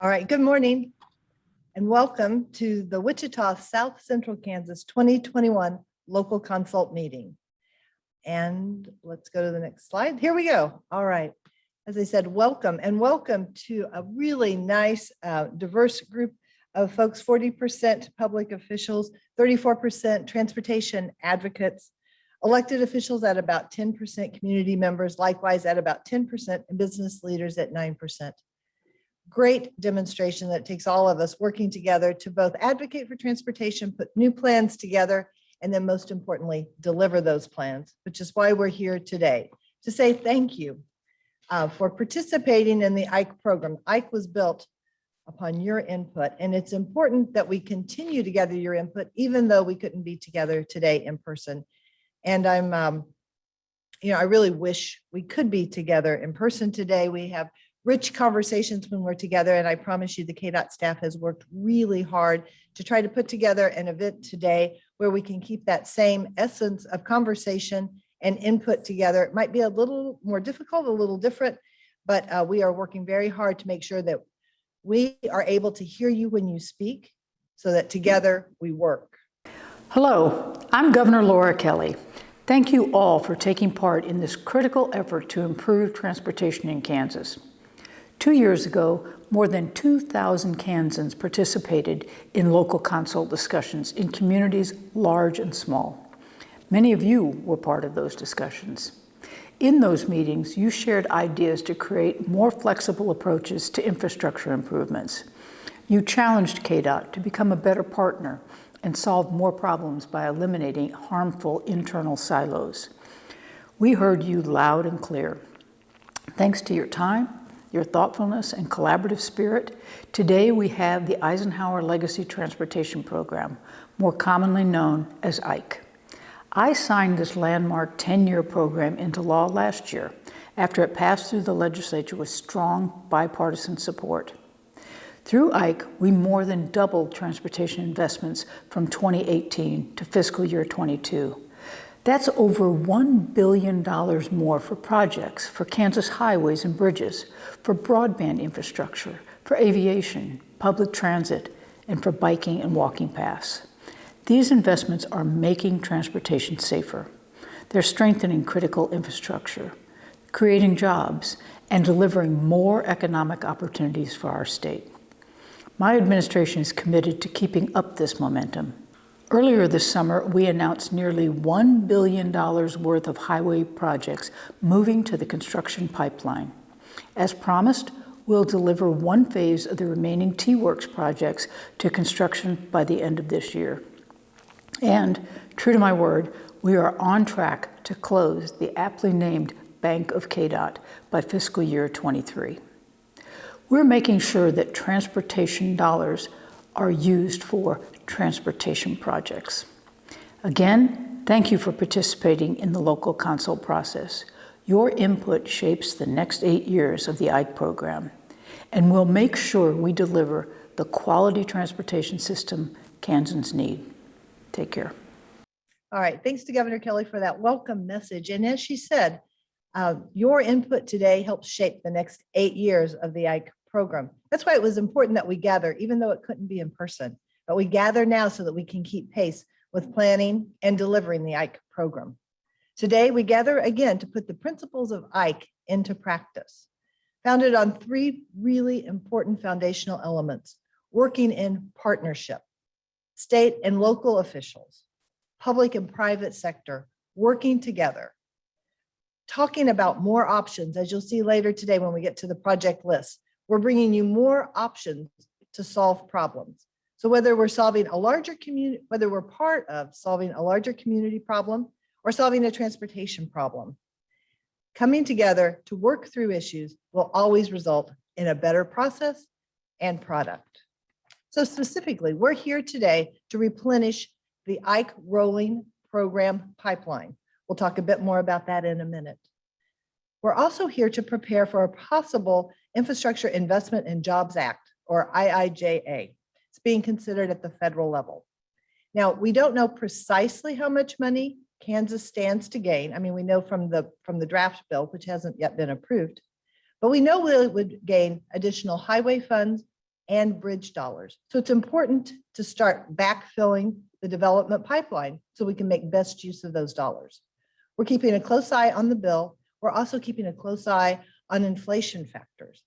All right, good morning and welcome to the Wichita South Central Kansas 2021 Local Consult Meeting. And let's go to the next slide. Here we go. All right. As I said, welcome and welcome to a really nice, diverse group of folks, 40% public officials, 34% transportation advocates, elected officials at about 10%, community members likewise at about 10%, and business leaders at 9%. Great demonstration that takes all of us working together to both advocate for transportation, put new plans together, and then most importantly, deliver those plans, which is why we're here today to say thank you for participating in the IKE program. IKE was built upon your input, and it's important that we continue to gather your input, even though we couldn't be together today in person. And I really wish we could be together in person today. We have rich conversations when we're together, and I promise you the KDOT staff has worked really hard to try to put together an event today where we can keep that same essence of conversation and input together. It might be a little more difficult, a little different, but we are working very hard to make sure that we are able to hear you when you speak so that together we work. Hello, I'm Governor Laura Kelly. Thank you all for taking part in this critical effort to improve transportation in Kansas. 2 years ago, more than 2,000 Kansans participated in local consult discussions in communities large and small. Many of you were part of those discussions. In those meetings, you shared ideas to create more flexible approaches to infrastructure improvements. You challenged KDOT to become a better partner and solve more problems by eliminating harmful internal silos. We heard you loud and clear. Thanks to your time, your thoughtfulness and collaborative spirit, today we have the Eisenhower Legacy Transportation Program, more commonly known as IKE. I signed this landmark 10-year program into law last year after it passed through the legislature with strong bipartisan support. Through IKE, we more than doubled transportation investments from 2018 to fiscal year 22. That's over $1 billion more for projects, for Kansas highways and bridges, for broadband infrastructure, for aviation, public transit, and for biking and walking paths. These investments are making transportation safer. They're strengthening critical infrastructure, creating jobs, and delivering more economic opportunities for our state. My administration is committed to keeping up this momentum. Earlier this summer, we announced nearly $1 billion worth of highway projects moving to the construction pipeline. As promised, we'll deliver one phase of the remaining T-Works projects to construction by the end of this year. And, true to my word, we are on track to close the aptly named Bank of KDOT by fiscal year 23. We're making sure that transportation dollars are used for transportation projects. Again, thank you for participating in the local consult process. Your input shapes the next 8 years of the IKE program, and we'll make sure we deliver the quality transportation system Kansans need. Take care. All right, thanks to Governor Kelly for that welcome message. And as she said, your input today helps shape the next 8 years of the IKE program. That's why it was important that we gather, even though it couldn't be in person, but we gather now so that we can keep pace with planning and delivering the IKE program. Today, we gather again to put the principles of IKE into practice, founded on 3 really important foundational elements: working in partnership, state and local officials, public and private sector, working together, talking about more options. As you'll see later today when we get to the project list, we're bringing you more options to solve problems. So whether we're solving a larger community, whether we're part of solving a larger community problem or solving a transportation problem, coming together to work through issues will always result in a better process and product. So specifically, we're here today to replenish the IKE rolling program pipeline. We'll talk a bit more about that in a minute. We're also here to prepare for a possible Infrastructure Investment and Jobs Act, or IIJA. It's being considered at the federal level. Now, we don't know precisely how much money Kansas stands to gain. I mean, we know from the draft bill, which hasn't yet been approved, but we know it would gain additional highway funds, and bridge dollars. So it's important to start backfilling the development pipeline so we can make best use of those dollars. We're keeping a close eye on the bill. We're also keeping a close eye on inflation factors.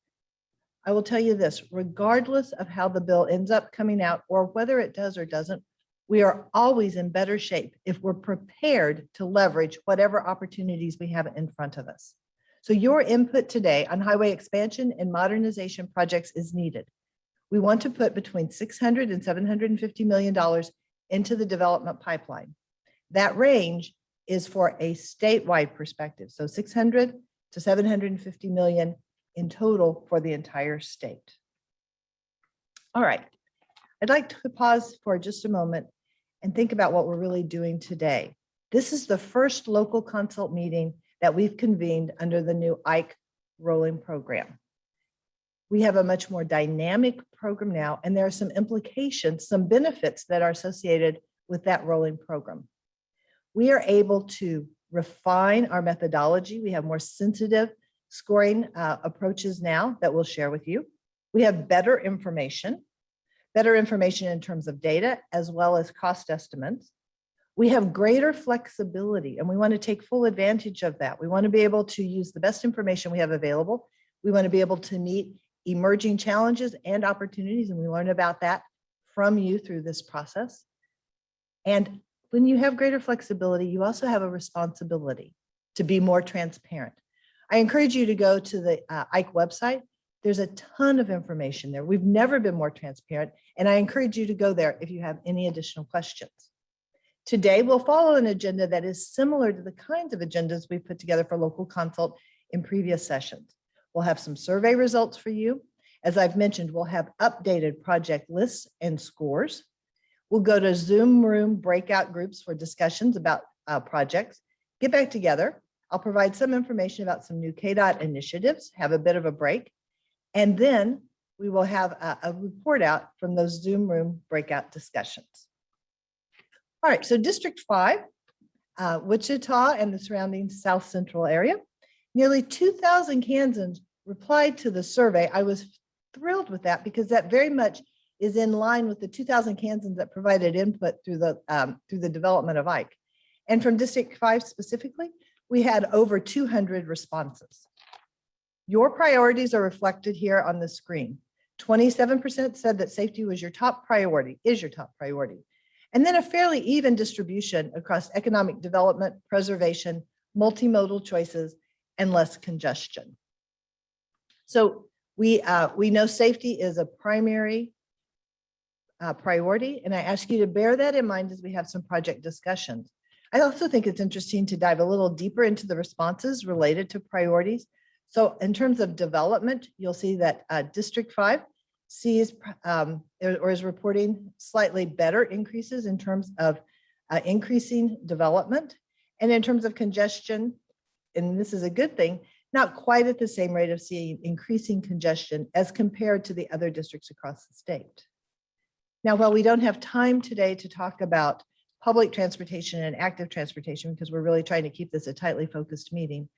I will tell you this, regardless of how the bill ends up coming out or whether it does or doesn't, we are always in better shape if we're prepared to leverage whatever opportunities we have in front of us. So your input today on highway expansion and modernization projects is needed. We want to put between $600 and $750 million into the development pipeline. That range is for a statewide perspective. So 600 to 750 million in total for the entire state. All right, I'd like to pause for just a moment and think about what we're really doing today. This is the first local consult meeting that we've convened under the new Ike rolling program. We have a much more dynamic program now, and there are some implications, some benefits that are associated with that rolling program. We are able to refine our methodology. We have more sensitive scoring approaches now that we'll share with you. We have better information in terms of data as well as cost estimates. We have greater flexibility, and we want to take full advantage of that. We want to be able to use the best information we have available. We want to be able to meet emerging challenges and opportunities, and we learn about that from you through this process. And when you have greater flexibility, you also have a responsibility to be more transparent. I encourage you to go to the Ike website. There's a ton of information there. We've never been more transparent, and I encourage you to go there if you have any additional questions. Today, we'll follow an agenda that is similar to the kinds of agendas we've put together for local consult in previous sessions. We'll have some survey results for you. As I've mentioned, we'll have updated project lists and scores. We'll go to Zoom room breakout groups for discussions about projects. Get back together. I'll provide some information about some new KDOT initiatives, have a bit of a break, and then we will have a report out from those Zoom room breakout discussions. All right, so District 5, Wichita and the surrounding South Central area. Nearly 2,000 Kansans replied to the survey. I was thrilled with that because that very much is in line with the 2,000 Kansans that provided input through the development of Ike. And from District 5 specifically, we had over 200 responses. Your priorities are reflected here on the screen. 27% said that safety was your top priority, is your top priority. And then a fairly even distribution across economic development, preservation, multimodal choices, and less congestion. So we know safety is a primary priority, and I ask you to bear that in mind as we have some project discussions. I also think it's interesting to dive a little deeper into the responses related to priorities. So in terms of development, you'll see that District 5 sees or is reporting slightly better increases in terms of increasing development. And in terms of congestion, and this is a good thing, not quite at the same rate of seeing increasing congestion as compared to the other districts across the state. Now, while we don't have time today to talk about public transportation and active transportation, because we're really trying to keep this a tightly focused meeting,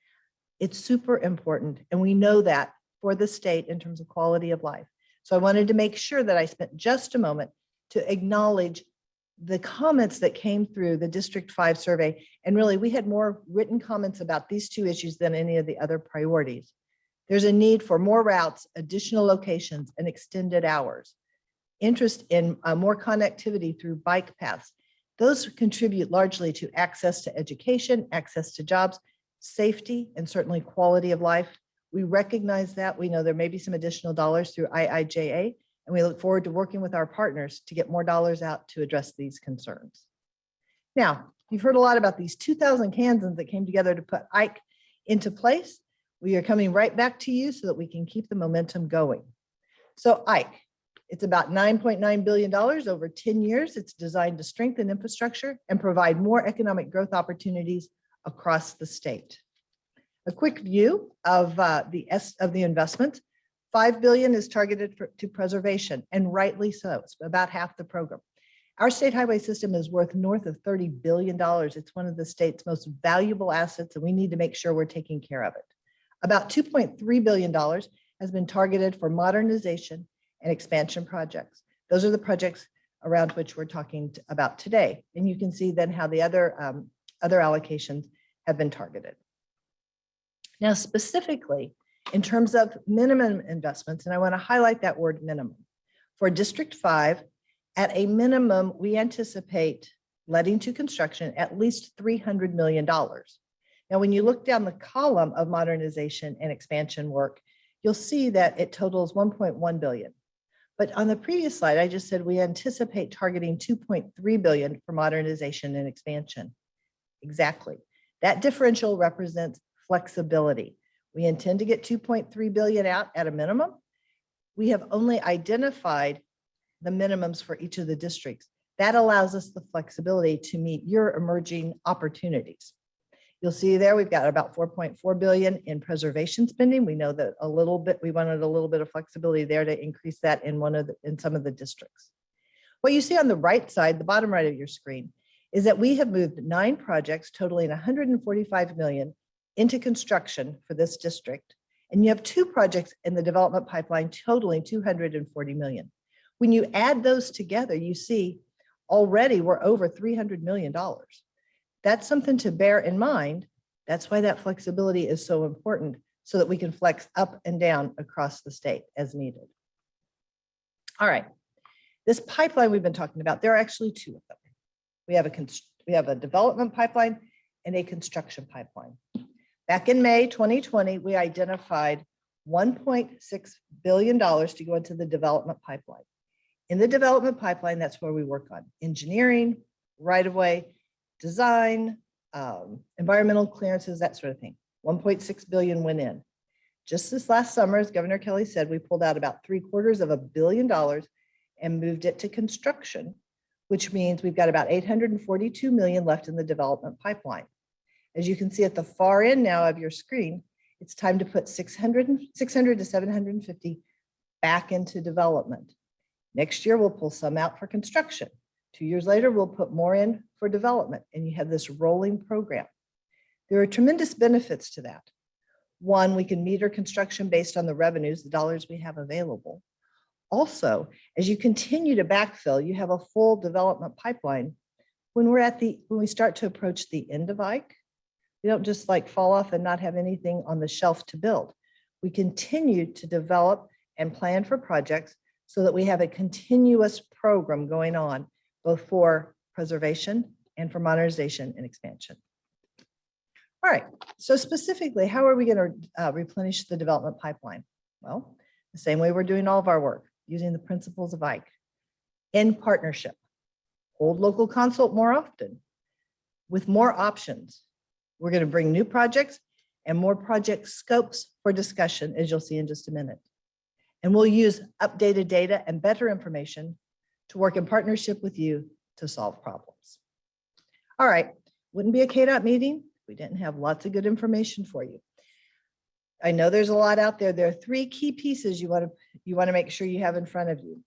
it's super important. And we know that for the state in terms of quality of life. So I wanted to make sure that I spent just a moment to acknowledge the comments that came through the District 5 survey. And really, we had more written comments about these two issues than any of the other priorities. There's a need for more routes, additional locations, and extended hours. Interest in more connectivity through bike paths. Those contribute largely to access to education, access to jobs, safety, and certainly quality of life. We recognize that. We know there may be some additional dollars through IIJA, and we look forward to working with our partners to get more dollars out to address these concerns. Now, you've heard a lot about these 2,000 Kansans that came together to put Ike into place. We are coming right back to you so that we can keep the momentum going. So Ike, it's about $9.9 billion over 10 years. It's designed to strengthen infrastructure and provide more economic growth opportunities across the state. A quick view of the investment. $5 billion is targeted to preservation, and rightly so. It's about half the program. Our state highway system is worth north of $30 billion. It's one of the state's most valuable assets, and we need to make sure we're taking care of it. About $2.3 billion has been targeted for modernization and expansion projects. Those are the projects around which we're talking about today. And you can see then how the other allocations have been targeted. Now, specifically, in terms of minimum investments, and I want to highlight that word minimum. For District 5, at a minimum, we anticipate letting to construction at least $300 million. Now, when you look down the column of modernization and expansion work, you'll see that it totals 1.1 billion. But on the previous slide, I just said we anticipate targeting 2.3 billion for modernization and expansion. Exactly. That differential represents flexibility. We intend to get 2.3 billion out at a minimum. We have only identified the minimums for each of the districts. That allows us the flexibility to meet your emerging opportunities. You'll see there we've got about 4.4 billion in preservation spending. We know that we wanted a little bit of flexibility there to increase that in some of the districts. What you see on the right side, the bottom right of your screen, is that we have moved 9 projects totaling 145 million into construction for this district. And you have 2 projects in the development pipeline totaling 240 million. When you add those together, you see already we're over $300 million. That's something to bear in mind. That's why that flexibility is so important, so that we can flex up and down across the state as needed. All right, this pipeline we've been talking about, there are actually 2 of them. We have a development pipeline and a construction pipeline. Back in May 2020, we identified $1.6 billion to go into the development pipeline. In the development pipeline, that's where we work on engineering, right-of-way, design, environmental clearances, that sort of thing. 1.6 billion went in. Just this last summer, as Governor Kelly said, we pulled out about $750 million and moved it to construction, which means we've got about 842 million left in the development pipeline. As you can see at the far end now of your screen, it's time to put 600 to 750 back into development. Next year, we'll pull some out for construction. 2 years later, we'll put more in for development, and you have this rolling program. There are tremendous benefits to that. One, we can meter construction based on the revenues, the dollars we have available. Also, as you continue to backfill, you have a full development pipeline. When we start to approach the end of Ike, we don't just fall off and not have anything on the shelf to build. We continue to develop and plan for projects so that we have a continuous program going on, both for preservation and for modernization and expansion. All right, so specifically, how are we going to replenish the development pipeline? Well, the same way we're doing all of our work, using the principles of Ike. In partnership, hold local consult more often, with more options. We're going to bring new projects and more project scopes for discussion, as you'll see in just a minute. And we'll use updated data and better information to work in partnership with you to solve problems. All right, wouldn't be a KDOT meeting if we didn't have lots of good information for you. I know there's a lot out there. There are 3 key pieces you want to make sure you have in front of you.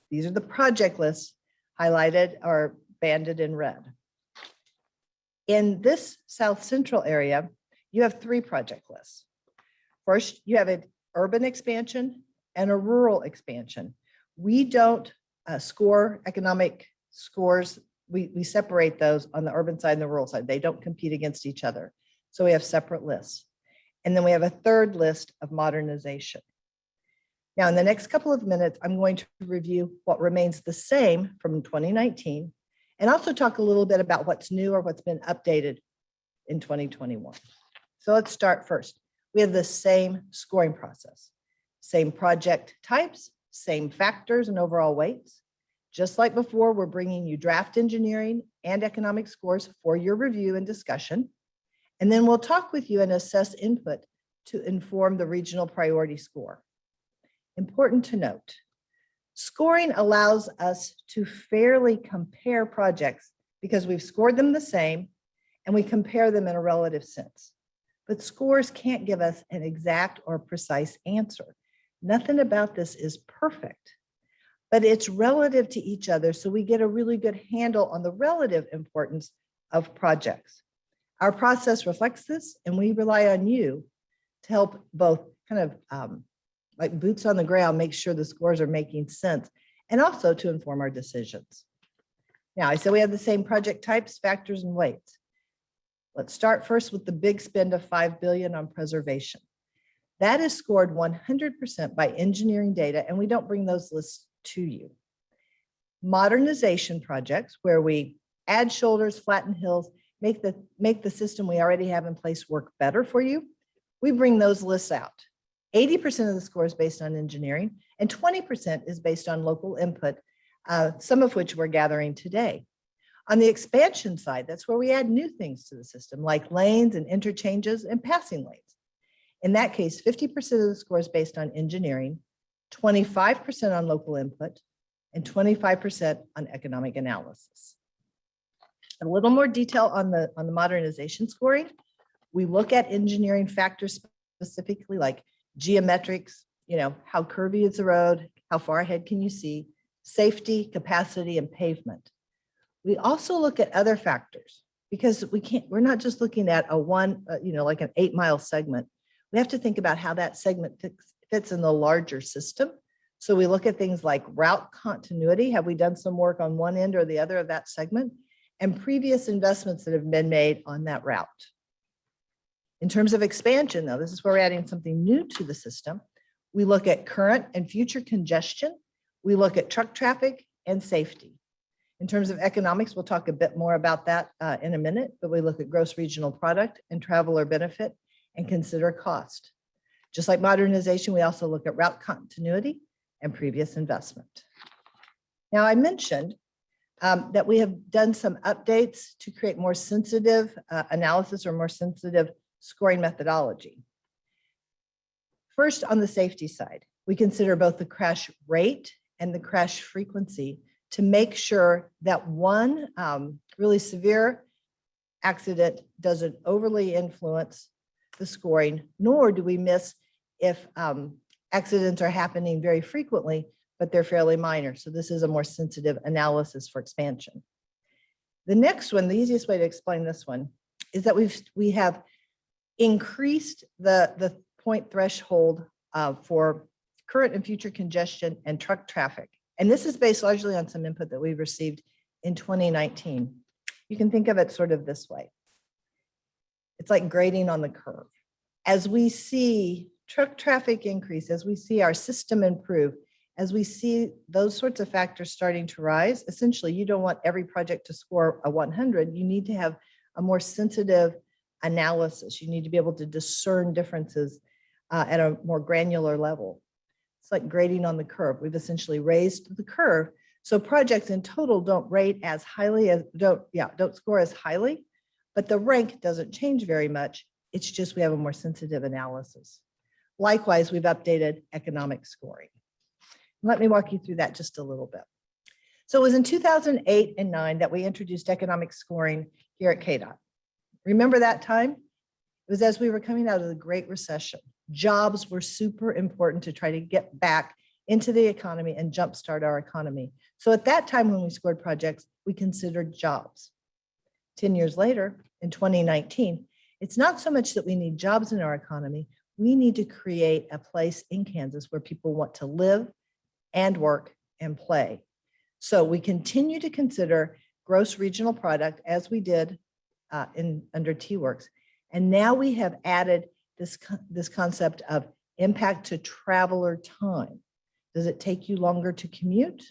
These are the project lists highlighted or banded in red. In this South Central area, you have 3 project lists. First, you have an urban expansion and a rural expansion. We don't score economic scores. We separate those on the urban side and the rural side. They don't compete against each other. So we have separate lists. And then we have a third list of modernization. Now, in the next couple of minutes, I'm going to review what remains the same from 2019, and also talk a little bit about what's new or what's been updated in 2021. So let's start first. We have the same scoring process, same project types, same factors and overall weights. Just like before, we're bringing you draft engineering and economic scores for your review and discussion. And then we'll talk with you and assess input to inform the regional priority score. Important to note, scoring allows us to fairly compare projects because we've scored them the same and we compare them in a relative sense. But scores can't give us an exact or precise answer. Nothing about this is perfect, but it's relative to each other, so we get a really good handle on the relative importance of projects. Our process reflects this, and we rely on you to help both kind of like boots on the ground, make sure the scores are making sense, and also to inform our decisions. Now, I said we have the same project types, factors, and weights. Let's start first with the big spend of $5 billion on preservation. That is scored 100% by engineering data, and we don't bring those lists to you. Modernization projects, where we add shoulders, flatten hills, make the system we already have in place work better for you, we bring those lists out. 80% of the score is based on engineering, and 20% is based on local input, some of which we're gathering today. On the expansion side, that's where we add new things to the system, like lanes and interchanges and passing lanes. In that case, 50% of the score is based on engineering, 25% on local input, and 25% on economic analysis. A little more detail on the modernization scoring. We look at engineering factors specifically, like geometrics, how curvy is the road, how far ahead can you see, safety, capacity, and pavement. We also look at other factors because we're not just looking at like an 8-mile segment. We have to think about how that segment fits in the larger system. So we look at things like route continuity. Have we done some work on one end or the other of that segment? And previous investments that have been made on that route. In terms of expansion, though, this is where we're adding something new to the system. We look at current and future congestion. We look at truck traffic and safety. In terms of economics, we'll talk a bit more about that in a minute, but we look at gross regional product and traveler benefit and consider cost. Just like modernization, we also look at route continuity and previous investment. Now, I mentioned that we have done some updates to create more sensitive analysis or more sensitive scoring methodology. First, on the safety side, we consider both the crash rate and the crash frequency to make sure that one really severe accident doesn't overly influence the scoring, nor do we miss if accidents are happening very frequently, but they're fairly minor. So this is a more sensitive analysis for expansion. The next one, the easiest way to explain this one, is that we have increased the point threshold for current and future congestion and truck traffic. And this is based largely on some input that we received in 2019. You can think of it sort of this way. It's like grading on the curve. As we see truck traffic increase, as we see our system improve, as we see those sorts of factors starting to rise, essentially you don't want every project to score a 100. You need to have a more sensitive analysis. You need to be able to discern differences at a more granular level. It's like grading on the curve. We've essentially raised the curve. So projects in total don't score as highly, but the rank doesn't change very much. It's just we have a more sensitive analysis. Likewise, we've updated economic scoring. Let me walk you through that just a little bit. So it was in 2008 and 9 that we introduced economic scoring here at KDOT. Remember that time? It was as we were coming out of the Great Recession. Jobs were super important to try to get back into the economy and jumpstart our economy. So at that time when we scored projects, we considered jobs. 10 years later, in 2019, it's not so much that we need jobs in our economy, we need to create a place in Kansas where people want to live and work and play. So we continue to consider gross regional product as we did under T-Works. And now we have added this concept of impact to traveler time. Does it take you longer to commute?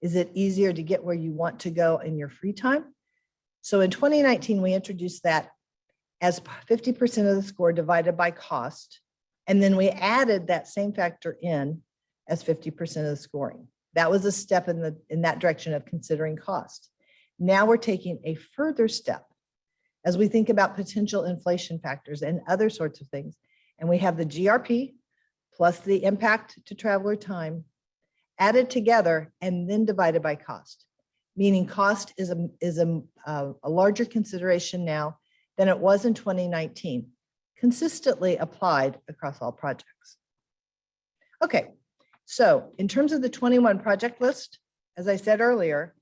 Is it easier to get where you want to go in your free time? So in 2019, we introduced that as 50% of the score divided by cost. And then we added that same factor in as 50% of the scoring. That was a step in that direction of considering cost. Now we're taking a further step as we think about potential inflation factors and other sorts of things. And we have the GRP plus the impact to traveler time added together and then divided by cost, meaning cost is a larger consideration now than it was in 2019, consistently applied across all projects. Okay, so in terms of the 21 project list, as I said earlier,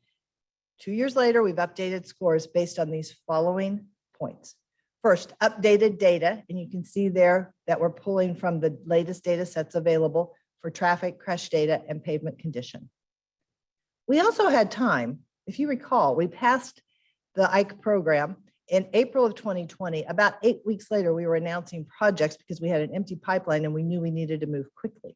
2 years later, we've updated scores based on these following points. First, updated data, and you can see there that we're pulling from the latest data sets available for traffic, crash data, and pavement condition. We also had time. If you recall, we passed the IKE program in April of 2020. About 8 weeks later, we were announcing projects because we had an empty pipeline and we knew we needed to move quickly.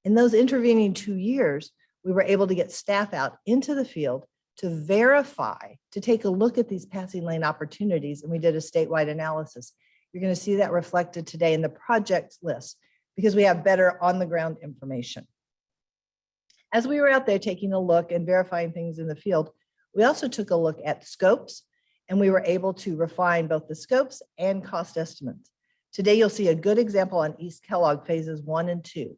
In those intervening 2 years, we were able to get staff out into the field to verify, to take a look at these passing lane opportunities, and we did a statewide analysis. You're going to see that reflected today in the project list because we have better on-the-ground information. As we were out there taking a look and verifying things in the field, we also took a look at scopes, and we were able to refine both the scopes and cost estimates. Today, you'll see a good example on East Kellogg phases 1 and 2.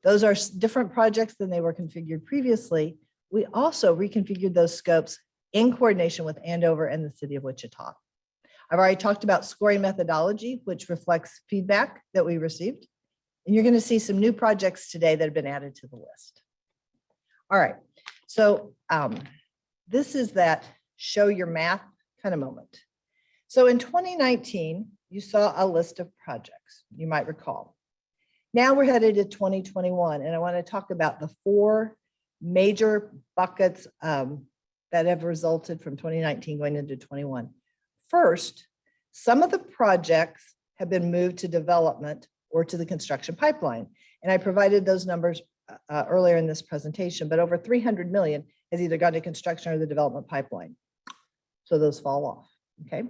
Those are different projects than they were configured previously. We also reconfigured those scopes in coordination with Andover and the city of Wichita. I've already talked about scoring methodology, which reflects feedback that we received. And you're going to see some new projects today that have been added to the list. All right, so this is that show your math kind of moment. So in 2019, you saw a list of projects, you might recall. Now we're headed to 2021, and I want to talk about the 4 major buckets that have resulted from 2019 going into 21. First, some of the projects have been moved to development or to the construction pipeline. And I provided those numbers earlier in this presentation, but over 300 million has either gone to construction or the development pipeline. So those fall off, okay?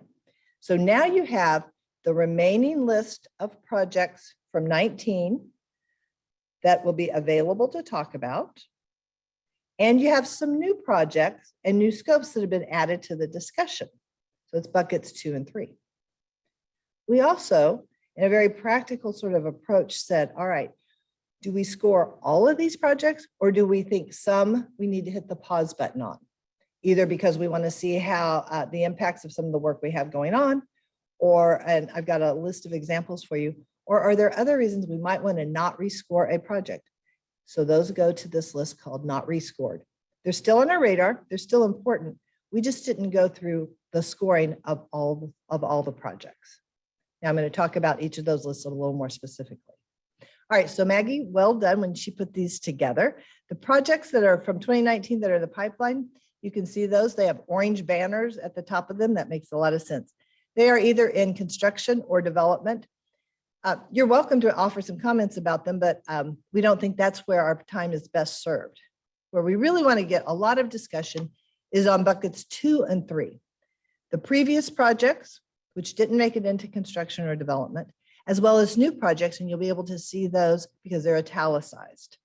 So now you have the remaining list of projects from 19 that will be available to talk about. And you have some new projects and new scopes that have been added to the discussion. So it's buckets 2 and 3. We also, in a very practical sort of approach, said, all right, do we score all of these projects, or do we think some we need to hit the pause button on? Either because we want to see how the impacts of some of the work we have going on, and I've got a list of examples for you, or are there other reasons we might want to not rescore a project? So those go to this list called not rescored. They're still on our radar. They're still important. We just didn't go through the scoring of all the projects. Now I'm going to talk about each of those lists a little more specifically. All right, so Maggie, well done when she put these together. The projects that are from 2019 that are in the pipeline, you can see those. They have orange banners at the top of them. That makes a lot of sense. They are either in construction or development. You're welcome to offer some comments about them, but we don't think that's where our time is best served. Where we really want to get a lot of discussion is on buckets 2 and 3. The previous projects, which didn't make it into construction or development, as well as new projects, and you'll be able to see those because they're italicized.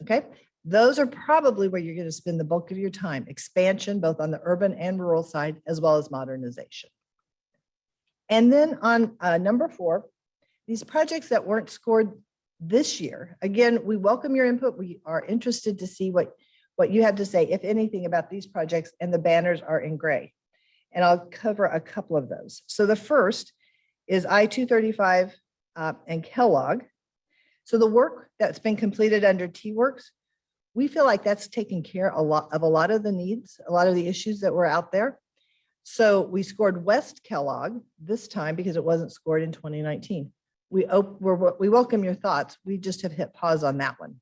Okay, those are probably where you're going to spend the bulk of your time, expansion, both on the urban and rural side, as well as modernization. And then on number 4, these projects that weren't scored this year, again, we welcome your input. We are interested to see what you have to say, if anything, about these projects, and the banners are in gray. And I'll cover a couple of those. So the first is I-235 and Kellogg. So the work that's been completed under T-Works, we feel like that's taken care of a lot of the needs, a lot of the issues that were out there. So we scored West Kellogg this time because it wasn't scored in 2019. We welcome your thoughts. We just have hit pause on that one.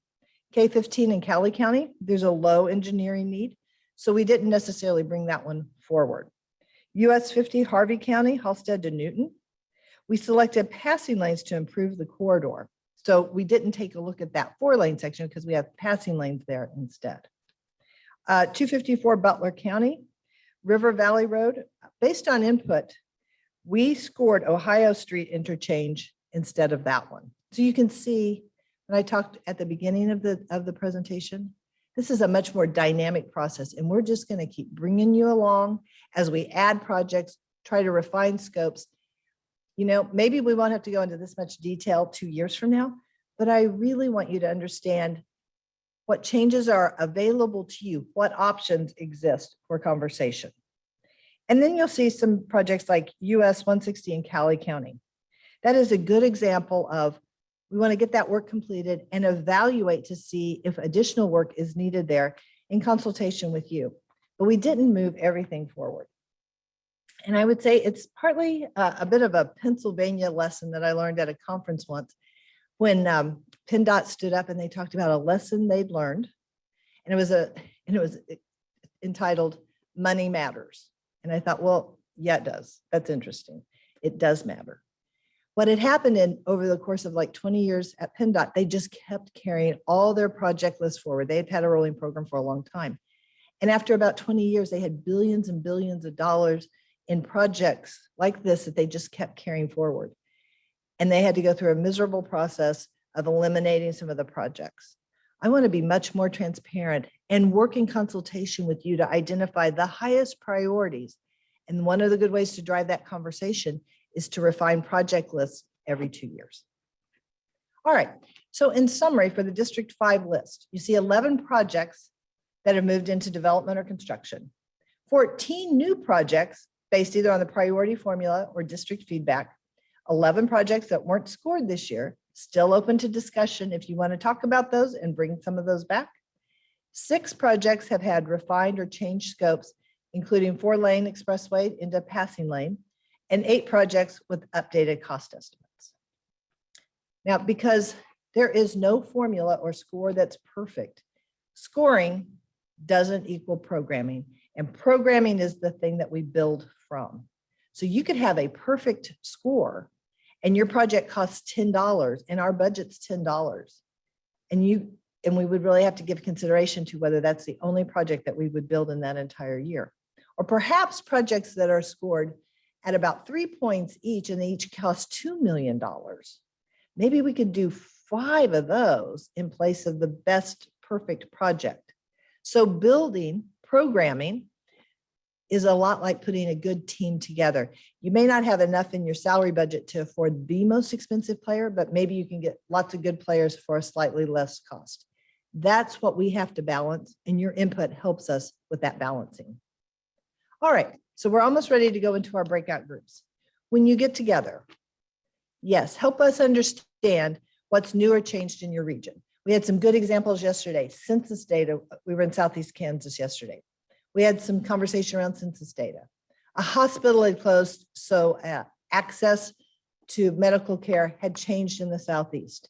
K-15 in Cali County, there's a low engineering need, so we didn't necessarily bring that one forward. US 50 Harvey County, Halstead to Newton. We selected passing lanes to improve the corridor. So we didn't take a look at that 4-lane section because we have passing lanes there instead. 254 Butler County, River Valley Road. Based on input, we scored Ohio Street interchange instead of that one. So you can see when I talked at the beginning of the presentation, this is a much more dynamic process, and we're just going to keep bringing you along as we add projects, try to refine scopes. You know, maybe we won't have to go into this much detail 2 years from now, but I really want you to understand what changes are available to you, what options exist for conversation. And then you'll see some projects like US 160 in Cali County. That is a good example of we want to get that work completed and evaluate to see if additional work is needed there in consultation with you. But we didn't move everything forward. And I would say it's partly a bit of a Pennsylvania lesson that I learned at a conference once when PennDOT stood up and they talked about a lesson they'd learned. And it was entitled Money Matters. And I thought, well, yeah, it does. That's interesting. It does matter. What had happened over the course of like 20 years at PennDOT, they just kept carrying all their project lists forward. They had had a rolling program for a long time. And after about 20 years, they had billions and billions of dollars in projects like this that they just kept carrying forward. And they had to go through a miserable process of eliminating some of the projects. I want to be much more transparent and work in consultation with you to identify the highest priorities. And one of the good ways to drive that conversation is to refine project lists every 2 years. All right, so in summary, for the District 5 list, you see 11 projects that have moved into development or construction, 14 new projects based either on the priority formula or district feedback, 11 projects that weren't scored this year, still open to discussion if you want to talk about those and bring some of those back. 6 projects have had refined or changed scopes, including 4-lane expressway into passing lane, and 8 projects with updated cost estimates. Now, because there is no formula or score that's perfect, scoring doesn't equal programming, and programming is the thing that we build from. So you could have a perfect score and your project costs $10 and our budget's $10. And we would really have to give consideration to whether that's the only project that we would build in that entire year. Or perhaps projects that are scored at about 3 points each and they each cost $2 million. Maybe we could do 5 of those in place of the best perfect project. So building, programming is a lot like putting a good team together. You may not have enough in your salary budget to afford the most expensive player, but maybe you can get lots of good players for a slightly less cost. That's what we have to balance, and your input helps us with that balancing. All right, so we're almost ready to go into our breakout groups. When you get together, yes, help us understand what's new or changed in your region. We had some good examples yesterday. Census data, we were in Southeast Kansas yesterday. We had some conversation around census data. A hospital had closed, so access to medical care had changed in the Southeast.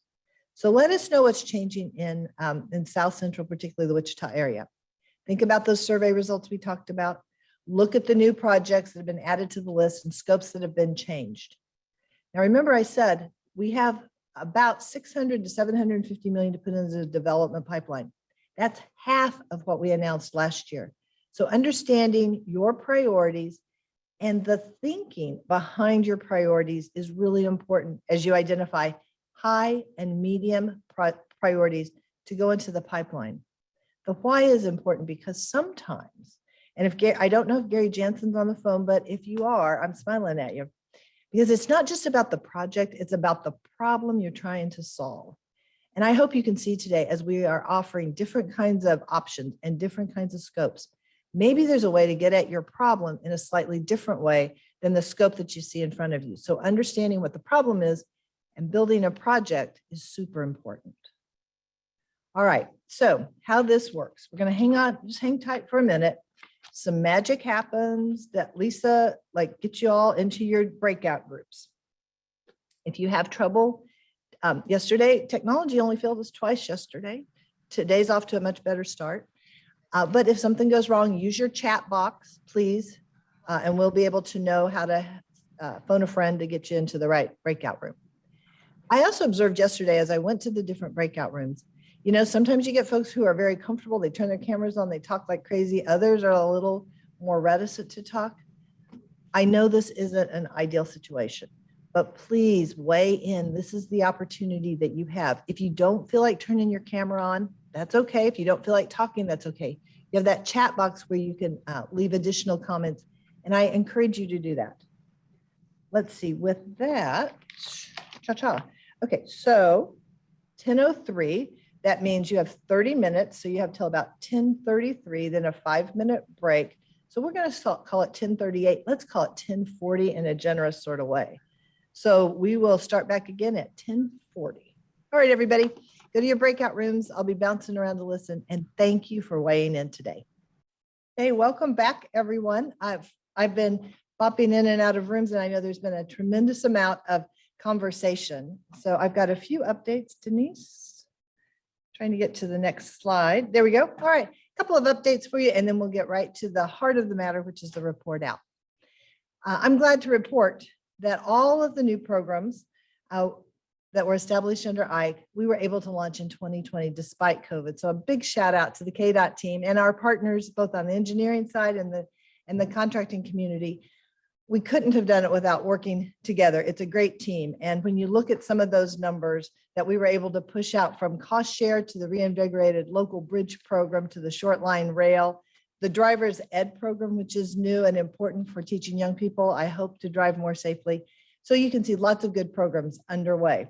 So let us know what's changing in South Central, particularly the Wichita area. Think about those survey results we talked about. Look at the new projects that have been added to the list and scopes that have been changed. Now, remember I said we have about 600 to 750 million to put into the development pipeline. That's half of what we announced last year. So understanding your priorities and the thinking behind your priorities is really important as you identify high and medium priorities to go into the pipeline. The why is important because sometimes, and if I don't know if Gary Jansen's on the phone, but if you are, I'm smiling at you because it's not just about the project, it's about the problem you're trying to solve. And I hope you can see today as we are offering different kinds of options and different kinds of scopes. Maybe there's a way to get at your problem in a slightly different way than the scope that you see in front of you. So understanding what the problem is and building a project is super important. All right, so how this works. We're gonna just hang tight for a minute. Some magic happens that Lisa get you all into your breakout groups. If you have trouble, yesterday, technology only failed us twice yesterday. Today's off to a much better start. But if something goes wrong, use your chat box, please, and we'll be able to know how to phone a friend to get you into the right breakout room. I also observed yesterday as I went to the different breakout rooms, sometimes you get folks who are very comfortable, they turn their cameras on, they talk like crazy. Others are a little more reticent to talk. I know this isn't an ideal situation, but please weigh in. This is the opportunity that you have. If you don't feel like turning your camera on, that's okay. If you don't feel like talking, that's okay. You have that chat box where you can leave additional comments, and I encourage you to do that. Let's see, with that, cha-cha. Okay, so 10:03, that means you have 30 minutes, so you have till about 10:33, then a 5-minute break. So we're gonna call it 10:38. Let's call it 10:40 in a generous sort of way. So we will start back again at 10:40. All right, everybody. Go to your breakout rooms. I'll be bouncing around to listen, and thank you for weighing in today. Hey, welcome back, everyone. I've been bopping in and out of rooms, and I know there's been a tremendous amount of conversation. So I've got a few updates, Denise. Trying to get to the next slide. There we go. All right, a couple of updates for you, and then we'll get right to the heart of the matter, which is the report out. I'm glad to report that all of the new programs that were established under IKE, we were able to launch in 2020 despite COVID. So a big shout out to the KDOT team and our partners, both on the engineering side and the contracting community. We couldn't have done it without working together. It's a great team. And when you look at some of those numbers that we were able to push out from cost share to the reinvigorated local bridge program to the short line rail, the driver's ed program, which is new and important for teaching young people, I hope, to drive more safely. So you can see lots of good programs underway.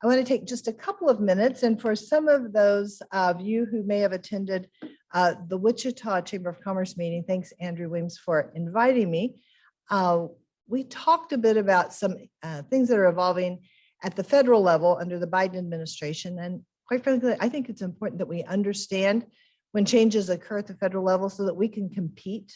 I want to take just a couple of minutes, and for some of those of you who may have attended the Wichita Chamber of Commerce meeting, thanks Andrew Weems for inviting me. We talked a bit about some things that are evolving at the federal level under the Biden administration, and quite frankly, I think it's important that we understand when changes occur at the federal level so that we can compete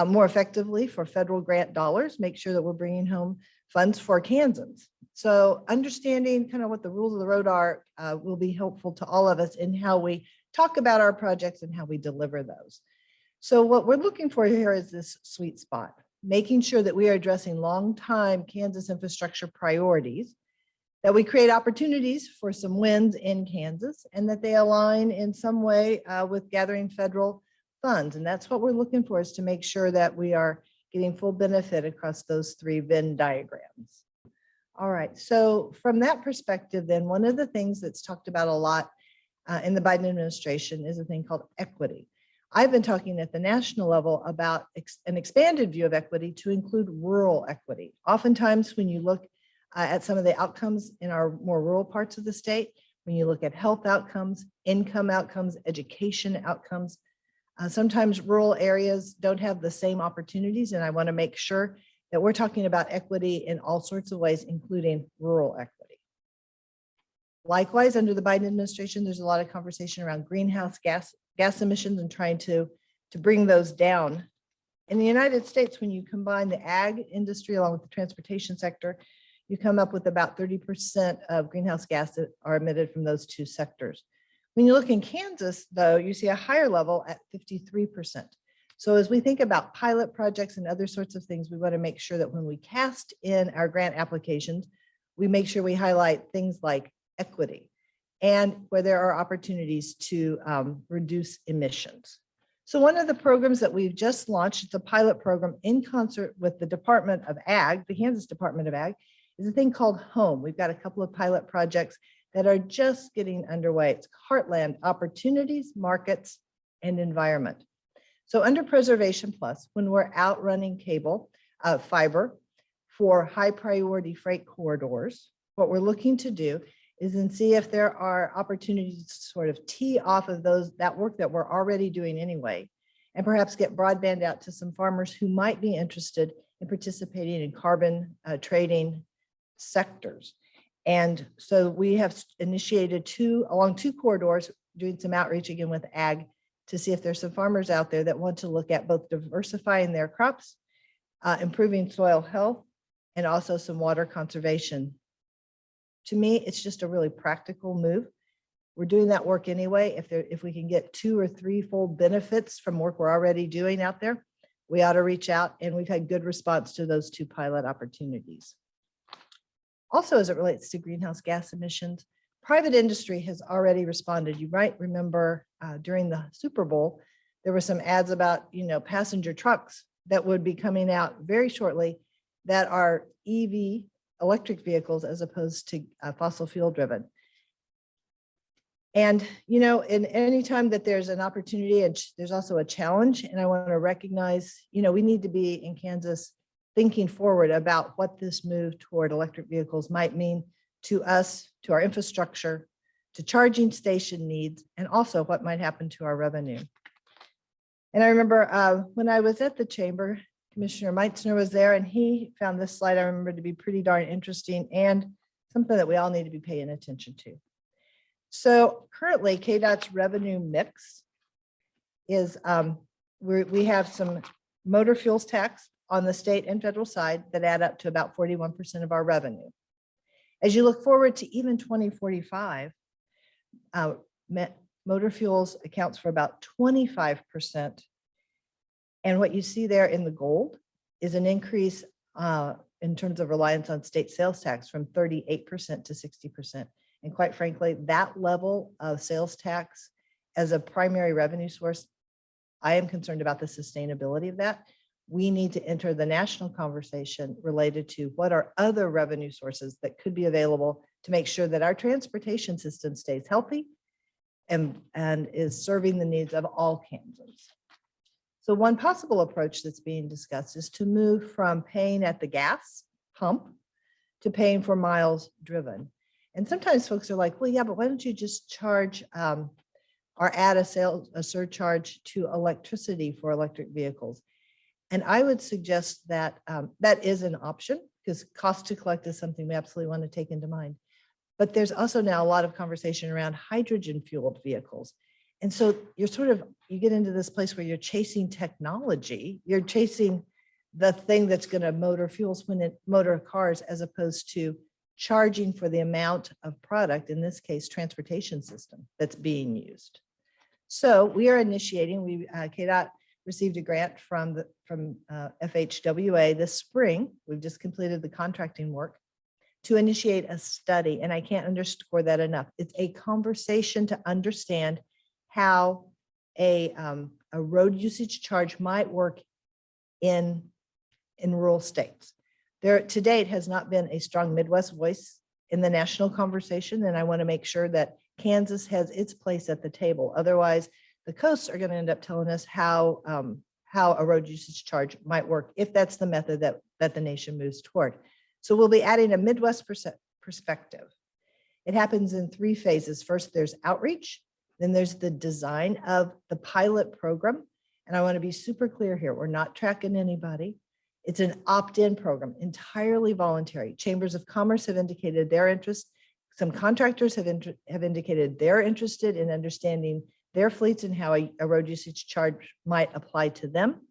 more effectively for federal grant dollars, make sure that we're bringing home funds for Kansans. So understanding kind of what the rules of the road are will be helpful to all of us in how we talk about our projects and how we deliver those. So what we're looking for here is this sweet spot, making sure that we are addressing long-time Kansas infrastructure priorities, that we create opportunities for some wins in Kansas, and that they align in some way with gathering federal funds. And that's what we're looking for, is to make sure that we are getting full benefit across those three Venn diagrams. All right, so from that perspective, then one of the things that's talked about a lot in the Biden administration is a thing called equity. I've been talking at the national level about an expanded view of equity to include rural equity. Oftentimes when you look at some of the outcomes in our more rural parts of the state, when you look at health outcomes, income outcomes, education outcomes, sometimes rural areas don't have the same opportunities, and I want to make sure that we're talking about equity in all sorts of ways, including rural equity. Likewise, under the Biden administration, there's a lot of conversation around greenhouse gas emissions and trying to bring those down. In the United States, when you combine the ag industry along with the transportation sector, you come up with about 30% of greenhouse gas that are emitted from those two sectors. When you look in Kansas, though, you see a higher level at 53%. So as we think about pilot projects and other sorts of things, we want to make sure that when we cast in our grant applications, we make sure we highlight things like equity and where there are opportunities to reduce emissions. So one of the programs that we've just launched, it's a pilot program in concert with the Department of Ag, the Kansas Department of Ag, is a thing called HOME. We've got a couple of pilot projects that are just getting underway. It's Heartland: Opportunities, Markets, and Environment. So under Preservation Plus, when we're out running cable, fiber for high priority freight corridors, what we're looking to do is then see if there are opportunities to sort of tee off of that work that we're already doing anyway, and perhaps get broadband out to some farmers who might be interested in participating in carbon trading sectors. And so we have initiated along two corridors, doing some outreach again with ag to see if there's some farmers out there that want to look at both diversifying their crops, improving soil health, and also some water conservation. To me, it's just a really practical move. We're doing that work anyway. If we can get 2 or 3-fold benefits from work we're already doing out there, we ought to reach out, and we've had good response to those 2 pilot opportunities. Also, as it relates to greenhouse gas emissions, private industry has already responded. You might remember during the Super Bowl, there were some ads about, passenger trucks that would be coming out very shortly that are EV, electric vehicles, as opposed to fossil fuel driven. And, in any time that there's an opportunity, and there's also a challenge, and I want to recognize, we need to be in Kansas thinking forward about what this move toward electric vehicles might mean to us, to our infrastructure, to charging station needs, and also what might happen to our revenue. And I remember when I was at the chamber, Commissioner Meitzner was there, and he found this slide I remember to be pretty darn interesting and something that we all need to be paying attention to. So currently, KDOT's revenue mix is we have some motor fuels tax on the state and federal side that add up to about 41% of our revenue. As you look forward to even 2045, motor fuels accounts for about 25%. And what you see there in the gold is an increase in terms of reliance on state sales tax from 38% to 60%. And quite frankly, that level of sales tax as a primary revenue source, I am concerned about the sustainability of that. We need to enter the national conversation related to what are other revenue sources that could be available to make sure that our transportation system stays healthy and is serving the needs of all Kansans. So one possible approach that's being discussed is to move from paying at the gas pump to paying for miles driven. And sometimes folks are like, well, yeah, but why don't you just charge or add a surcharge to electricity for electric vehicles? And I would suggest that that is an option, because cost to collect is something we absolutely want to take into mind. But there's also now a lot of conversation around hydrogen fueled vehicles. And so you get into this place where you're chasing technology, you're chasing the thing that's going to motor cars, as opposed to charging for the amount of product, in this case, transportation system that's being used. So we are initiating, KDOT received a grant from FHWA this spring. We've just completed the contracting work to initiate a study. And I can't underscore that enough. It's a conversation to understand how a road usage charge might work in rural states. There to date has not been a strong Midwest voice in the national conversation, and I want to make sure that Kansas has its place at the table. Otherwise, the coasts are going to end up telling us how a road usage charge might work, if that's the method that the nation moves toward. So we'll be adding a Midwest perspective. It happens in 3 phases. First, there's outreach. Then there's the design of the pilot program. And I want to be super clear here. We're not tracking anybody. It's an opt-in program, entirely voluntary. Chambers of Commerce have indicated their interest. Some contractors have indicated they're interested in understanding their fleets and how a road usage charge might apply to them.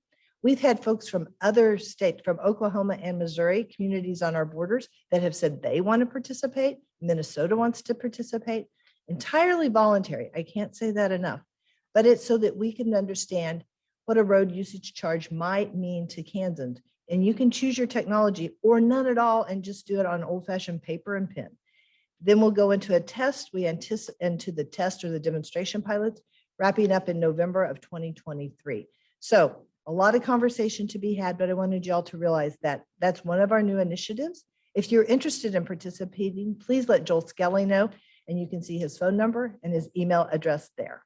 We've had folks from other states, from Oklahoma and Missouri, communities on our borders, that have said they want to participate. Minnesota wants to participate. Entirely voluntary. I can't say that enough, but it's so that we can understand what a road usage charge might mean to Kansans. And you can choose your technology or none at all and just do it on old-fashioned paper and pen. Then we'll go into a test. We anticipate into the test or the demonstration pilots, wrapping up in November of 2023. So a lot of conversation to be had, but I wanted y'all to realize that that's one of our new initiatives. If you're interested in participating, please let Joel Skelly know, and you can see his phone number and his email address there.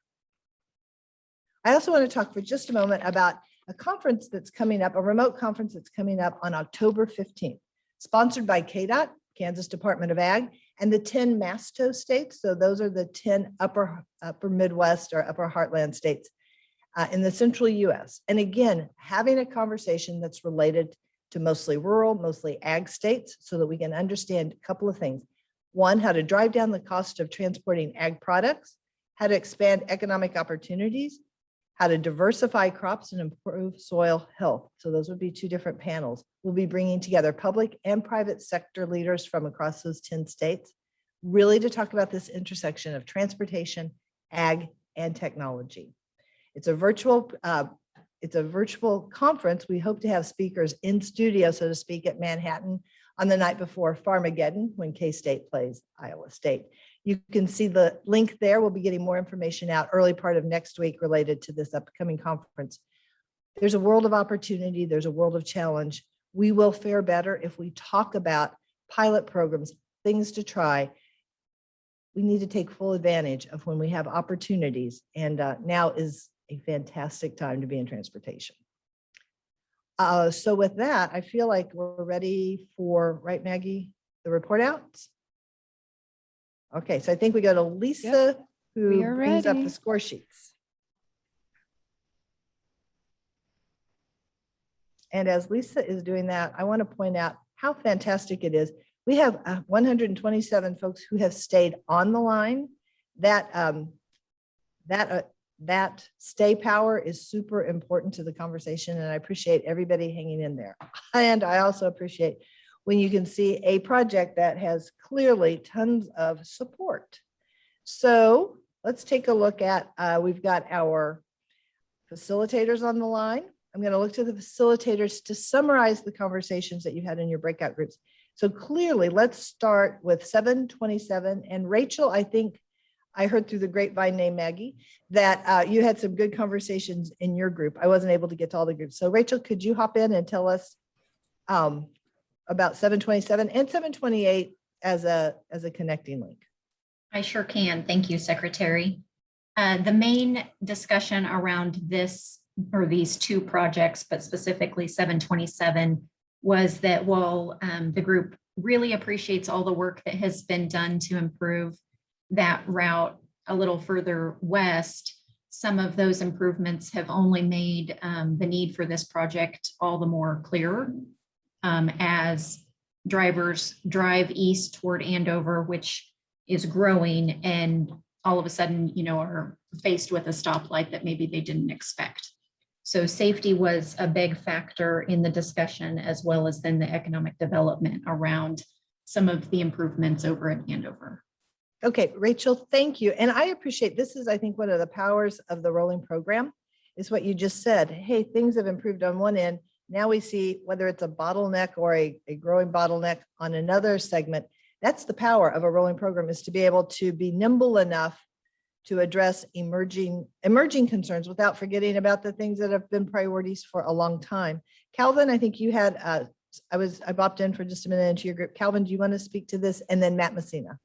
I also want to talk for just a moment about a conference that's coming up, a remote conference that's coming up on October 15th, sponsored by KDOT, Kansas Department of Ag, and the 10 MASTO states. So those are the 10 upper Midwest or upper heartland states in the central US. And again, having a conversation that's related to mostly rural, mostly ag states, so that we can understand a couple of things. One, how to drive down the cost of transporting ag products, how to expand economic opportunities, how to diversify crops and improve soil health. So those would be 2 different panels. We'll be bringing together public and private sector leaders from across those 10 states, really to talk about this intersection of transportation, ag, and technology. It's a virtual conference. We hope to have speakers in studio, so to speak, at Manhattan on the night before Farmageddon, when K-State plays Iowa State. You can see the link there. We'll be getting more information out early part of next week related to this upcoming conference. There's a world of opportunity. There's a world of challenge. We will fare better if we talk about pilot programs, things to try. We need to take full advantage of when we have opportunities. And now is a fantastic time to be in transportation. So with that, I feel like we're ready for, right, Maggie, the report outs? Okay, so I think we go to Lisa, who brings up the score sheets. And as Lisa is doing that, I want to point out how fantastic it is. We have 127 folks who have stayed on the line. That that stay power is super important to the conversation, and I appreciate everybody hanging in there. And I also appreciate when you can see a project that has clearly tons of support. So let's take a look at, we've got our facilitators on the line. I'm going to look to the facilitators to summarize the conversations that you had in your breakout groups. So clearly, let's start with 727. And Rachel, I think I heard through the grapevine named Maggie that you had some good conversations in your group. I wasn't able to get to all the groups. So Rachel, could you hop in and tell us about 727 and 728 as a connecting link? I sure can. Thank you, Secretary. The main discussion around this or these two projects, but specifically 727, was that while the group really appreciates all the work that has been done to improve that route a little further west, some of those improvements have only made the need for this project all the more clearer as drivers drive east toward Andover, which is growing, and all of a sudden, are faced with a stoplight that maybe they didn't expect. So safety was a big factor in the discussion, as well as then the economic development around some of the improvements over at Andover. Okay, Rachel, thank you. And I appreciate, this is, I think, one of the powers of the rolling program is what you just said. Hey, things have improved on one end. Now we see whether it's a bottleneck or a growing bottleneck on another segment. That's the power of a rolling program, is to be able to be nimble enough to address emerging concerns without forgetting about the things that have been priorities for a long time. Calvin, I think you had, I popped in for just a minute into your group. Calvin, do you want to speak to this? And then Matt Messina.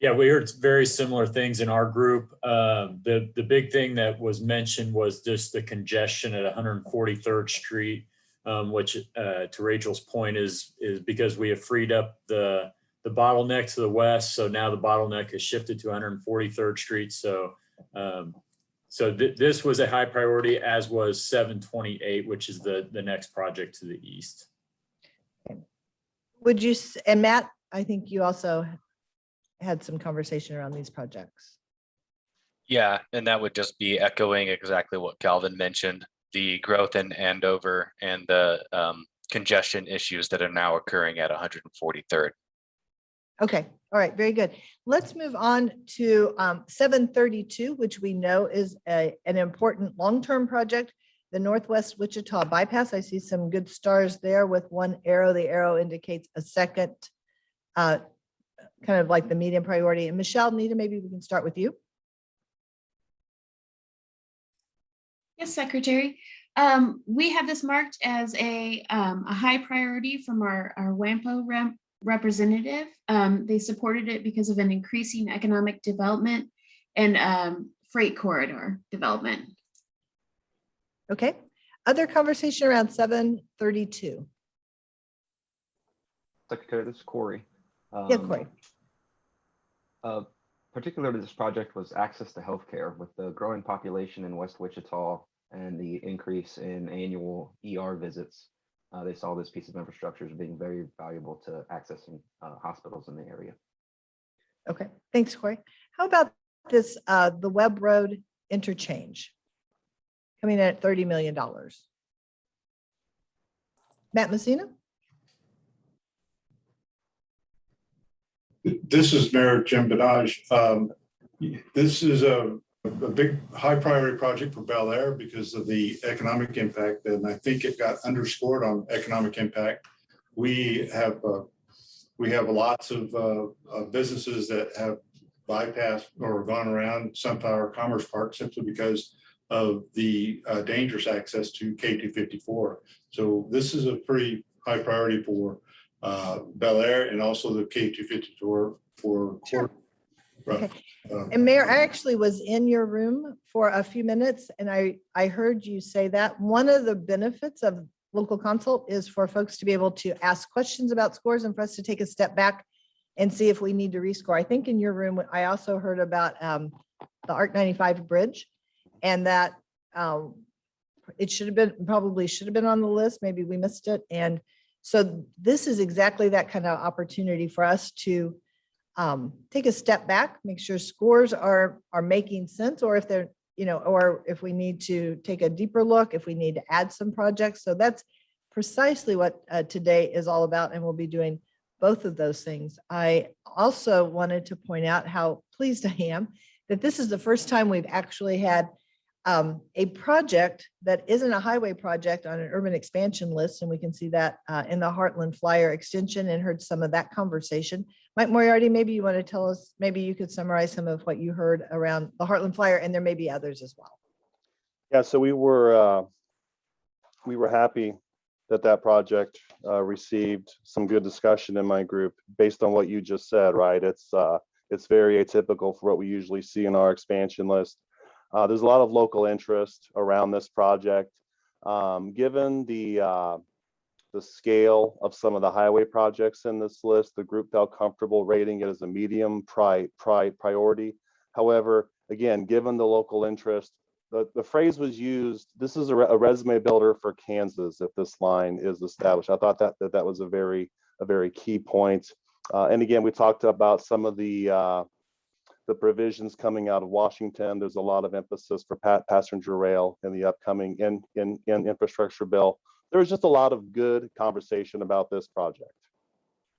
Yeah, we heard very similar things in our group. The big thing that was mentioned was just the congestion at 143rd Street, which to Rachel's point is because we have freed up the bottleneck to the west. So now the bottleneck has shifted to 143rd Street. So this was a high priority, as was 728, which is the next project to the east. Would you, and Matt, I think you also had some conversation around these projects. Yeah, and that would just be echoing exactly what Calvin mentioned, the growth in Andover and the congestion issues that are now occurring at 143rd. Okay, all right, very good. Let's move on to 732, which we know is an important long-term project, the Northwest Wichita bypass. I see some good stars there with one arrow. The arrow indicates a second, kind of like the medium priority. And Michelle, Nita, maybe we can start with you. Yes, Secretary. We have this marked as a high priority from our WAMPO representative. They supported it because of an increasing economic development and freight corridor development. Okay. Other conversation around 732. Secretary, this is Corey. Yeah, Corey. Particular to this project was access to healthcare. With the growing population in West Wichita and the increase in annual ER visits, they saw this piece of infrastructure as being very valuable to accessing hospitals in the area. Okay, thanks, Corey. How about this, the Webb Road interchange coming in at $30 million? Matt Messina? This is Mayor Jim Benage. This is a big high priority project for Bel Air because of the economic impact, and I think it got underscored on economic impact. We have lots of businesses that have bypassed or gone around Sunflower Commerce Park simply because of the dangerous access to K254. So this is a pretty high priority for Bel Air and also the K254 for Sure. Okay. And Mayor, I actually was in your room for a few minutes and I heard you say that one of the benefits of local consult is for folks to be able to ask questions about scores and for us to take a step back and see if we need to rescore. I think in your room, I also heard about the ARC 95 bridge and that it should have been, probably should have been on the list. Maybe we missed it. And so this is exactly that kind of opportunity for us to take a step back, make sure scores are making sense, or if they're, or if we need to take a deeper look, if we need to add some projects. So that's precisely what today is all about, and we'll be doing both of those things. I also wanted to point out how pleased I am that this is the first time we've actually had a project that isn't a highway project on an urban expansion list. And we can see that in the Heartland Flyer extension, and heard some of that conversation. Mike Moriarty, maybe you want to tell us, maybe you could summarize some of what you heard around the Heartland Flyer, and there may be others as well. Yeah, so we were happy that project received some good discussion in my group based on what you just said, right? It's very atypical for what we usually see in our expansion list. There's a lot of local interest around this project. Given the scale of some of the highway projects in this list, the group felt comfortable rating it as a medium priority. However, again, given the local interest, the phrase was used, this is a resume builder for Kansas if this line is established. I thought that was a very key point. And again, we talked about some of the provisions coming out of Washington. There's a lot of emphasis for passenger rail in the upcoming in infrastructure bill. There was just a lot of good conversation about this project.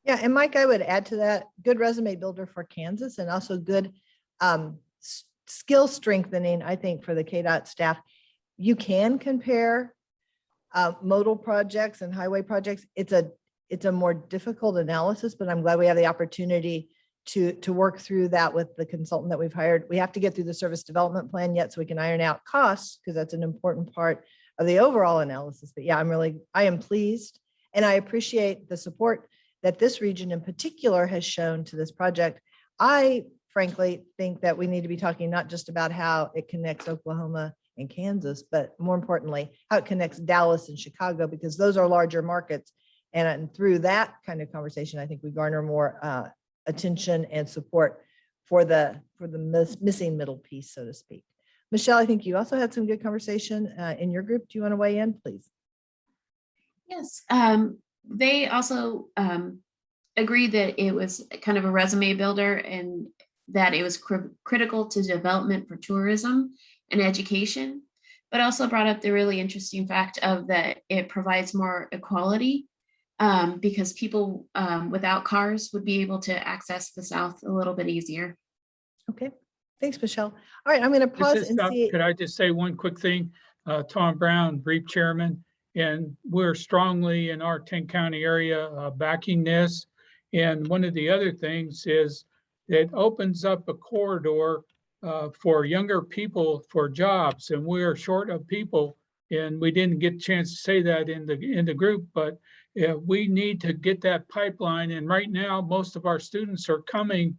Yeah, and Mike, I would add to that, good resume builder for Kansas, and also good skill strengthening, I think, for the KDOT staff. You can compare modal projects and highway projects. It's a more difficult analysis, but I'm glad we have the opportunity to work through that with the consultant that we've hired. We have to get through the service development plan yet, so we can iron out costs, because that's an important part of the overall analysis. But yeah, I am pleased, and I appreciate the support that this region in particular has shown to this project. I frankly think that we need to be talking not just about how it connects Oklahoma and Kansas, but more importantly, how it connects Dallas and Chicago, because those are larger markets. And through that kind of conversation, I think we garner more attention and support for the missing middle piece, so to speak. Michelle, I think you also had some good conversation in your group. Do you want to weigh in, please? Yes, they also agreed that it was kind of a resume builder, and that it was critical to development for tourism and education, but also brought up the really interesting fact of that it provides more equality, because people without cars would be able to access the South a little bit easier. Okay, thanks, Michelle. All right, I'm going to pause and see. Could I just say one quick thing? Tom Brown, REAP chairman, and we're strongly in our 10-county area backing this. And one of the other things is it opens up a corridor for younger people for jobs, and we're short of people. And we didn't get a chance to say that in the group, but we need to get that pipeline. And right now, most of our students are coming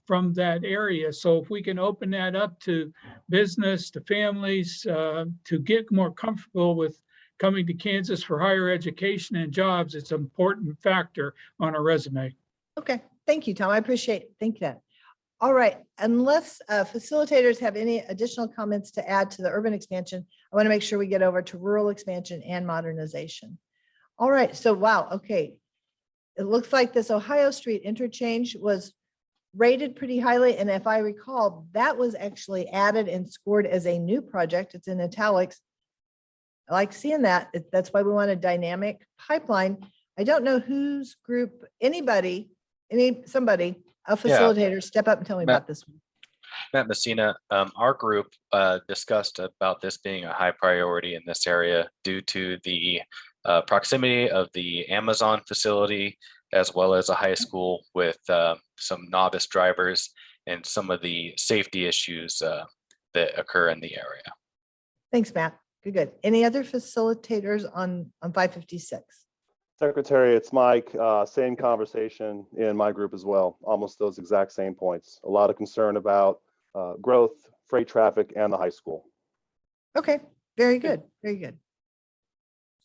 from that area. So if we can open that up to business, to families, to get more comfortable with coming to Kansas for higher education and jobs, it's an important factor on a resume. Okay, thank you, Tom. I appreciate, thank you. All right, unless facilitators have any additional comments to add to the urban expansion, I want to make sure we get over to rural expansion and modernization. All right, so wow, okay. It looks like this Ohio Street interchange was rated pretty highly. And if I recall, that was actually added and scored as a new project. It's in italics. I like seeing that. That's why we want a dynamic pipeline. I don't know whose group, somebody, a facilitator, step up and tell me about this one. Matt Messina, our group discussed about this being a high priority in this area due to the proximity of the Amazon facility, as well as a high school with some novice drivers and some of the safety issues that occur in the area. Thanks, Matt. Good. Any other facilitators on 556? Secretary, it's Mike. Same conversation in my group as well. Almost those exact same points. A lot of concern about growth, freight traffic, and the high school. Okay, very good. Very good.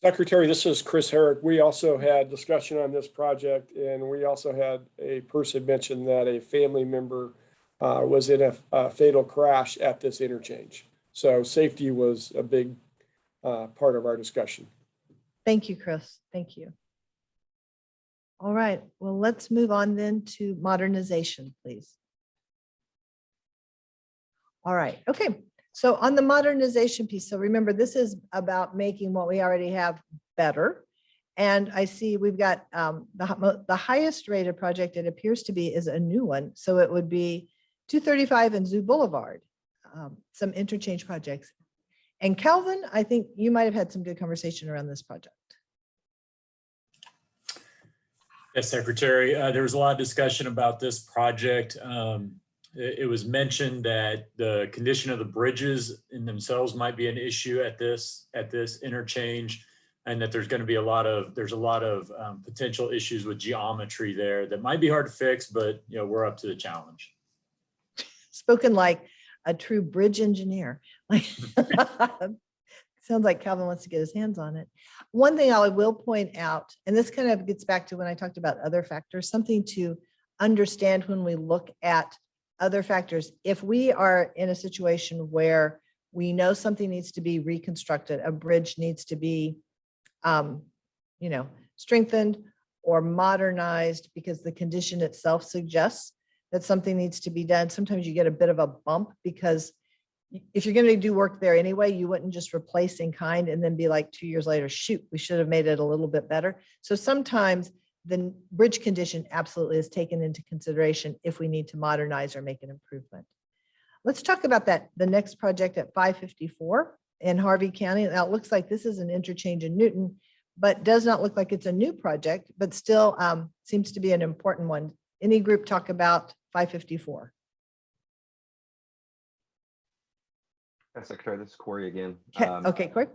Secretary, this is Chris Herrick. We also had discussion on this project, and we also had a person mention that a family member was in a fatal crash at this interchange. So safety was a big part of our discussion. Thank you, Chris. Thank you. All right, well, let's move on then to modernization, please. All right, okay. So on the modernization piece, so remember, this is about making what we already have better. And I see we've got the highest rated project it appears to be is a new one. So it would be 235 and Zoo Boulevard, some interchange projects. And Calvin, I think you might have had some good conversation around this project. Yes, Secretary. There was a lot of discussion about this project. It was mentioned that the condition of the bridges in themselves might be an issue at this interchange, and that there's going to be a lot of potential issues with geometry there that might be hard to fix, but we're up to the challenge. Spoken like a true bridge engineer. Sounds like Calvin wants to get his hands on it. One thing I will point out, and this kind of gets back to when I talked about other factors, something to understand when we look at other factors. If we are in a situation where we know something needs to be reconstructed, a bridge needs to be, strengthened or modernized because the condition itself suggests that something needs to be done. Sometimes you get a bit of a bump because if you're going to do work there anyway, you wouldn't just replace in kind and then be like 2 years later, shoot, we should have made it a little bit better. So sometimes the bridge condition absolutely is taken into consideration if we need to modernize or make an improvement. Let's talk about that. The next project at 554 in Harvey County. Now it looks like this is an interchange in Newton, but does not look like it's a new project, but still seems to be an important one. Any group talk about 554? Secretary, this is Corey again. Okay, Corey.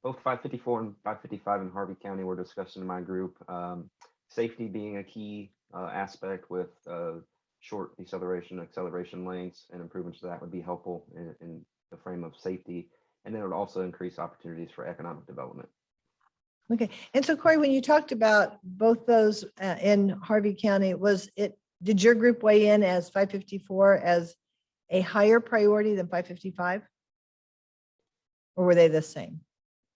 Both 554 and 555 in Harvey County were discussed in my group. Safety being a key aspect with short deceleration, acceleration lanes, and improvements to that would be helpful in the frame of safety. And then it would also increase opportunities for economic development. Okay, and so Corey, when you talked about both those in Harvey County, did your group weigh in as 554 as a higher priority than 555? Or were they the same?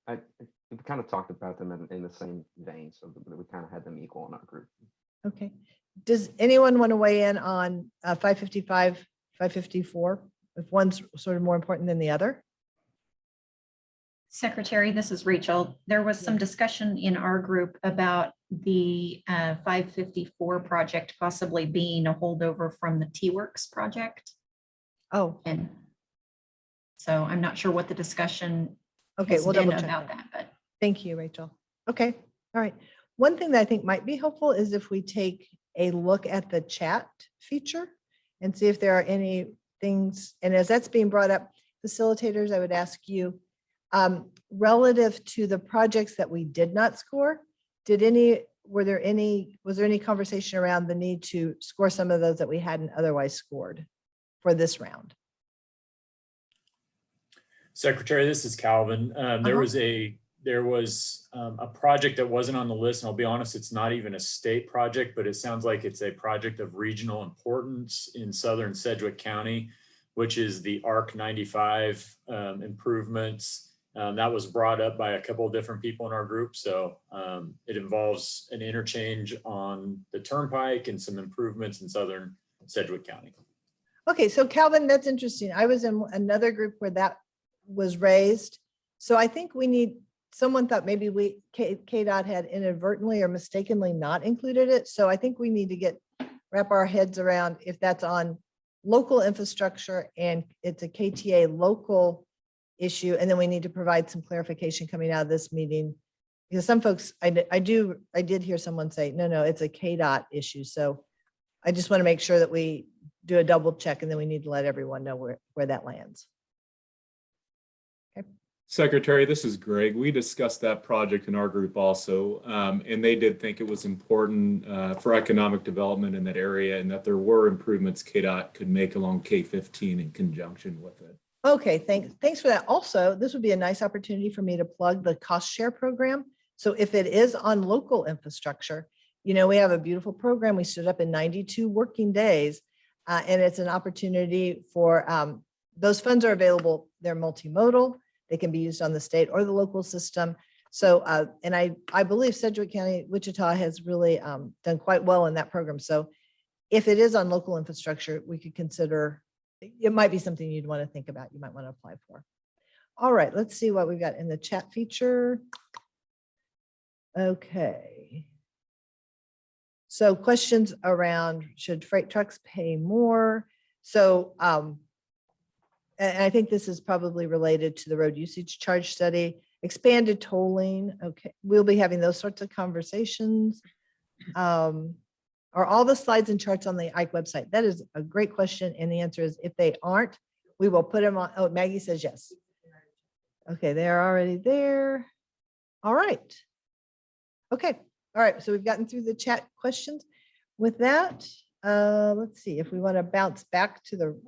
We kind of talked about them in the same vein, so we kind of had them equal in our group. Okay. Does anyone want to weigh in on 555, 554, if one's sort of more important than the other? Secretary, this is Rachel. There was some discussion in our group about the 554 project possibly being a holdover from the T-Works project. Oh, And so I'm not sure what the discussion okay, has we'll been double check about that. that, but Thank you, Rachel. Okay, all right. One thing that I think might be helpful is if we take a look at the chat feature and see if there are any things, and as that's being brought up, facilitators, I would ask you, relative to the projects that we did not score, was there any conversation around the need to score some of those that we hadn't otherwise scored for this round? Secretary, this is Calvin. There was a project that wasn't on the list, and I'll be honest, it's not even a state project, but it sounds like it's a project of regional importance in southern Sedgwick County, which is the ARC 95 improvements. That was brought up by a couple of different people in our group. So it involves an interchange on the turnpike and some improvements in southern Sedgwick County. Okay, so Calvin, that's interesting. I was in another group where that was raised. So I think someone thought maybe KDOT had inadvertently or mistakenly not included it. So I think we need to wrap our heads around if that's on local infrastructure and it's a KTA local issue. And then we need to provide some clarification coming out of this meeting. Because some folks, I did hear someone say, no, it's a KDOT issue. So I just want to make sure that we do a double check, and then we need to let everyone know where that lands. Secretary, this is Greg. We discussed that project in our group also, and they did think it was important for economic development in that area, and that there were improvements KDOT could make along K-15 in conjunction with it. Okay, thanks for that. Also, this would be a nice opportunity for me to plug the cost share program. So if it is on local infrastructure, we have a beautiful program. We stood up in 92 working days, and it's an opportunity for those funds are available. They're multimodal. They can be used on the state or the local system. So, and I believe Sedgwick County, Wichita has really done quite well in that program. So if it is on local infrastructure, we could consider, it might be something you'd want to think about. You might want to apply for. All right, let's see what we've got in the chat feature. Okay. So questions around, should freight trucks pay more? So, and I think this is probably related to the road usage charge study, expanded tolling. Okay, we'll be having those sorts of conversations. Are all the slides and charts on the Ike website? That is a great question. And the answer is, if they aren't, we will put them on. Oh, Maggie says yes. Okay, they're already there. All right. Okay. All right. So we've gotten through the chat questions. With that, let's see if we want to bounce back to the.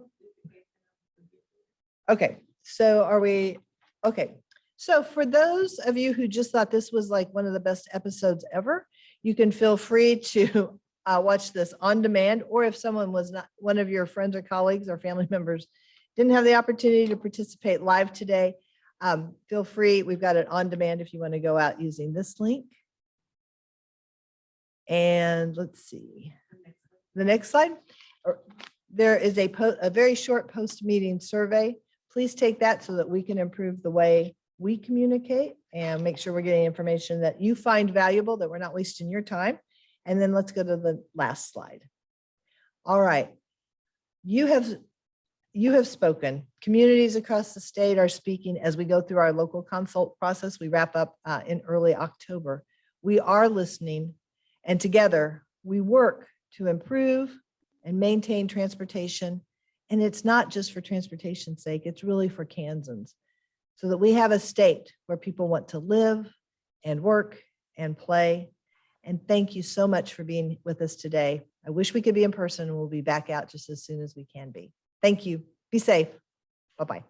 Okay. So are we, okay. So for those of you who just thought this was like one of the best episodes ever, you can feel free to watch this on demand, or if someone was not, one of your friends or colleagues or family members didn't have the opportunity to participate live today, feel free. We've got it on demand if you want to go out using this link. And let's see, the next slide. There is a very short post-meeting survey. Please take that so that we can improve the way we communicate and make sure we're getting information that you find valuable, that we're not wasting your time. And then let's go to the last slide. All right. You have spoken. Communities across the state are speaking as we go through our local consult process. We wrap up in early October. We are listening, and together we work to improve and maintain transportation. And it's not just for transportation's sake, it's really for Kansans, so that we have a state where people want to live and work and play. And thank you so much for being with us today. I wish we could be in person, and we'll be back out just as soon as we can be. Thank you. Be safe. Bye-bye.